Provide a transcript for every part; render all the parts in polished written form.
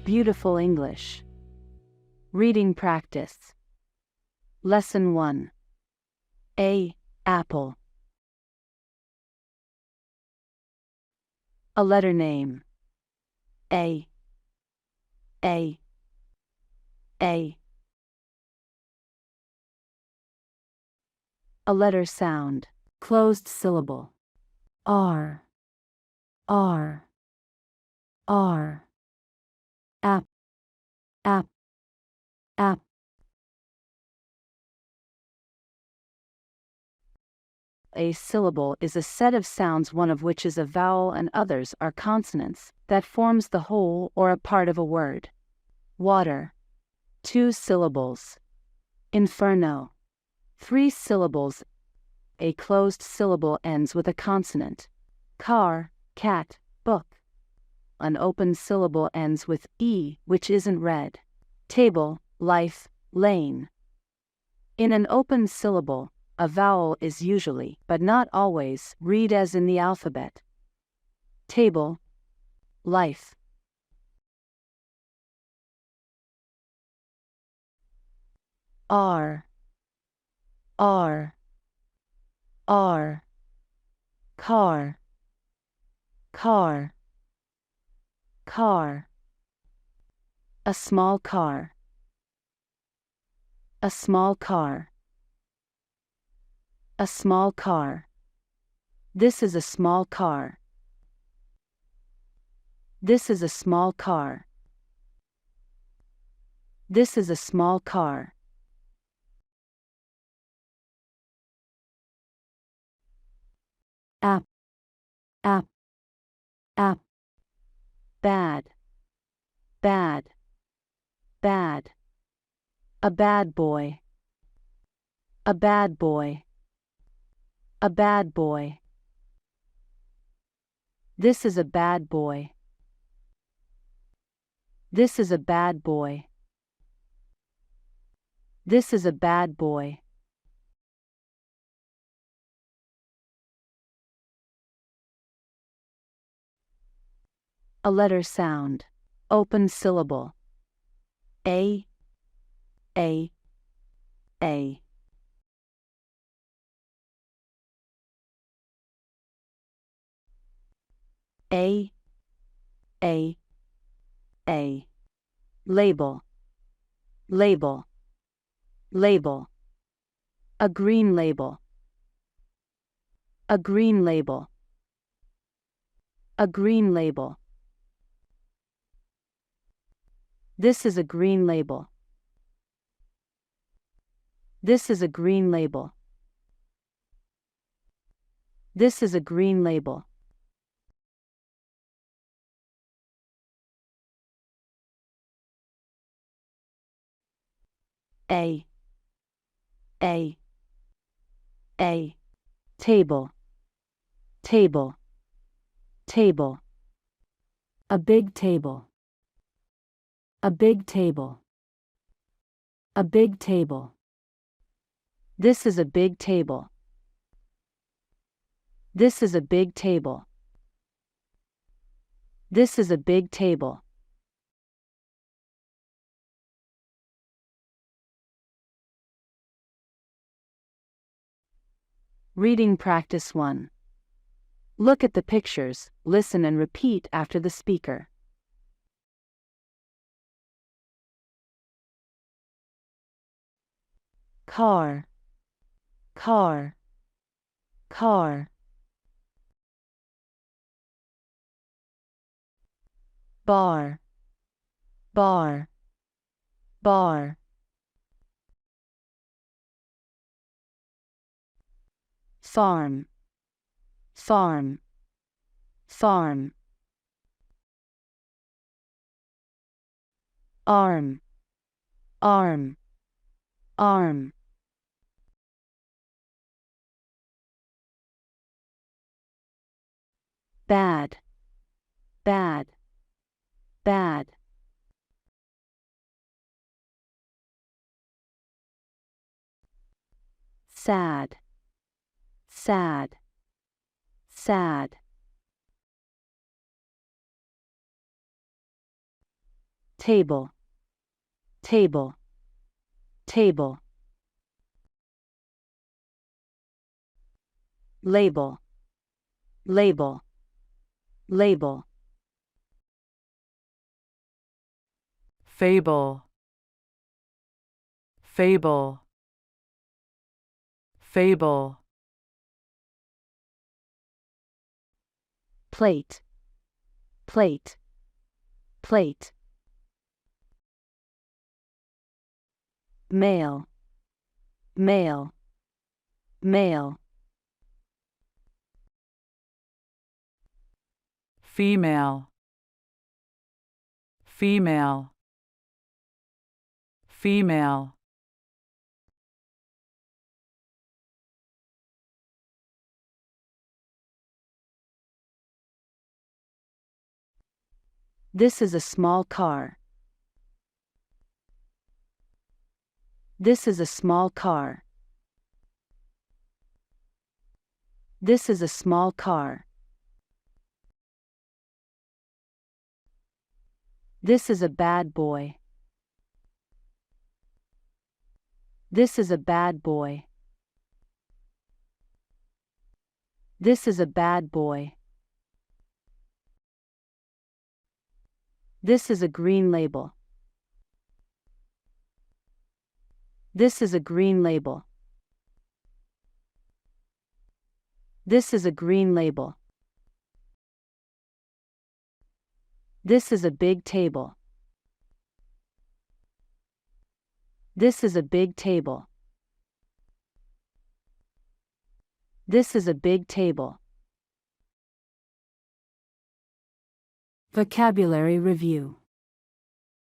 Beautiful English. Reading practice. Lesson 1. A. Apple. A letter name. A. A. A. A letter sound. Closed syllable. R. R. R. App. App. App. A syllable is a set of sounds, one of which is a vowel and others are consonants, that forms the whole or a part of a word. Water. 2 syllables. Inferno. 3 syllables. A closed syllable ends with a consonant. Car, cat, book. An open syllable ends with E, which isn't read. Table, life, lane. In an open syllable, a vowel is usually, but not always, read as in the alphabet. Table, life. R. R. R. Car. Car. Car. A small car. A small car. A small car. This is a small car. This is a small car. This is a small car. App. App. App. Bad. Bad. Bad. A bad boy. A bad boy. A bad boy. This is a bad boy. This is a bad boy. This is a bad boy. A letter sound. Open syllable. A. A. A. A. A. A. Label. Label. Label. A green label. A green label. A green label. This is a green label. This is a green label. This is a green label. A. A. A. Table. Table. Table. A big table. A big table. A big table. This is a big table. This is a big table. This is a big table. Reading practice 1. Look at the pictures, listen and repeat after the speaker. Car. Car. Car. Bar. Bar. Bar. Farm. Farm. Farm. Arm. Arm. Arm. Bad. Bad. Bad. Sad. Sad. sad, sad. Table, table, table. Label, label, label. Fable, fable, fable. Plate, plate, plate. Male, male, male. Female, female, female. This is a small car. This is a small car. This is a small car. This is a bad boy. This is a bad boy. This is a bad boy. This is a green label. This is a green label. This is a green label. This is a big table. This is a big table. This is a big table. Vocabulary review.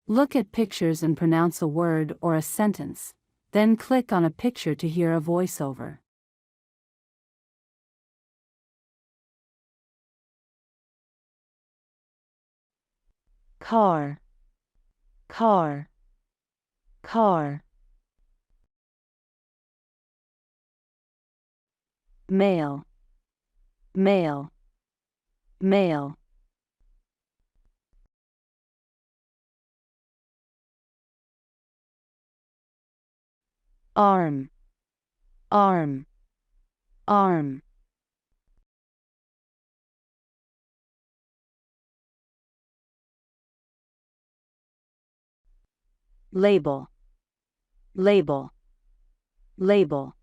Look at pictures and pronounce a word or a sentence, then click on a picture to hear a voiceover. Car, car, car. Male, male, male. Arm, arm, arm. Label, label, label.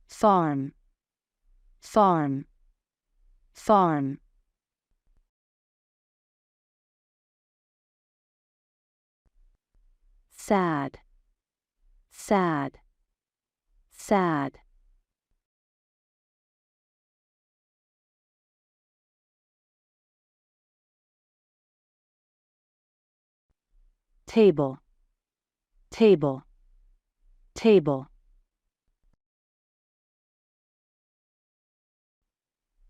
Farm, farm, farm. Sad, sad, sad. Table, table, table.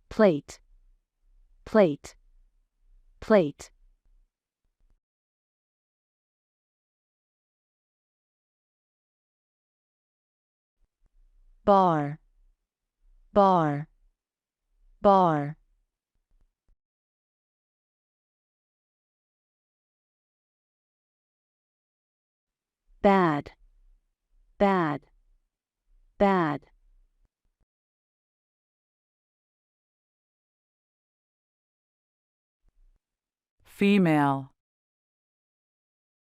Plate, plate, plate. Bar, bar, bar. Bad, bad, bad. Female,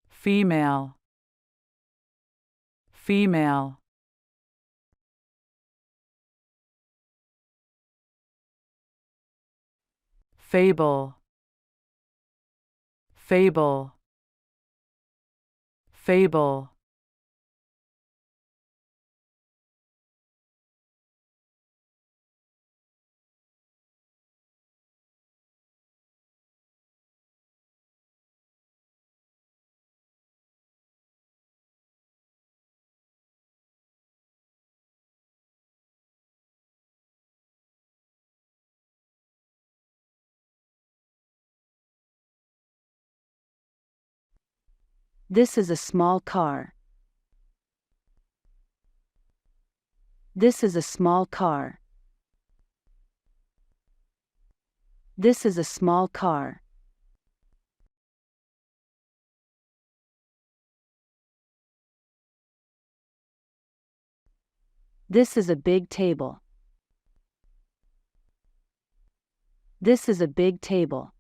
female, female. Fable, fable, fable. This is a small car. This is a small car. This is a small car. This is a big table. This is a big table.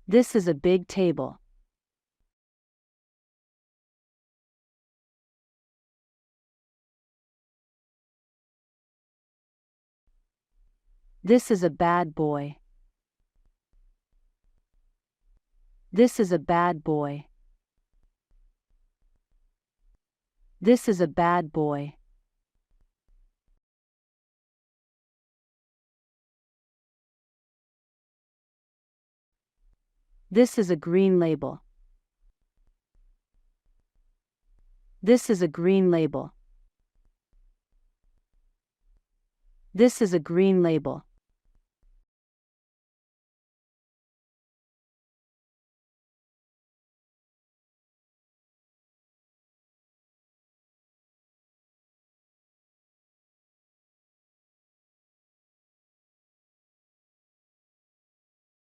This is a big table. This is a bad boy. This is a bad boy. This is a bad boy. This is a green label. This is a green label. This is a green label.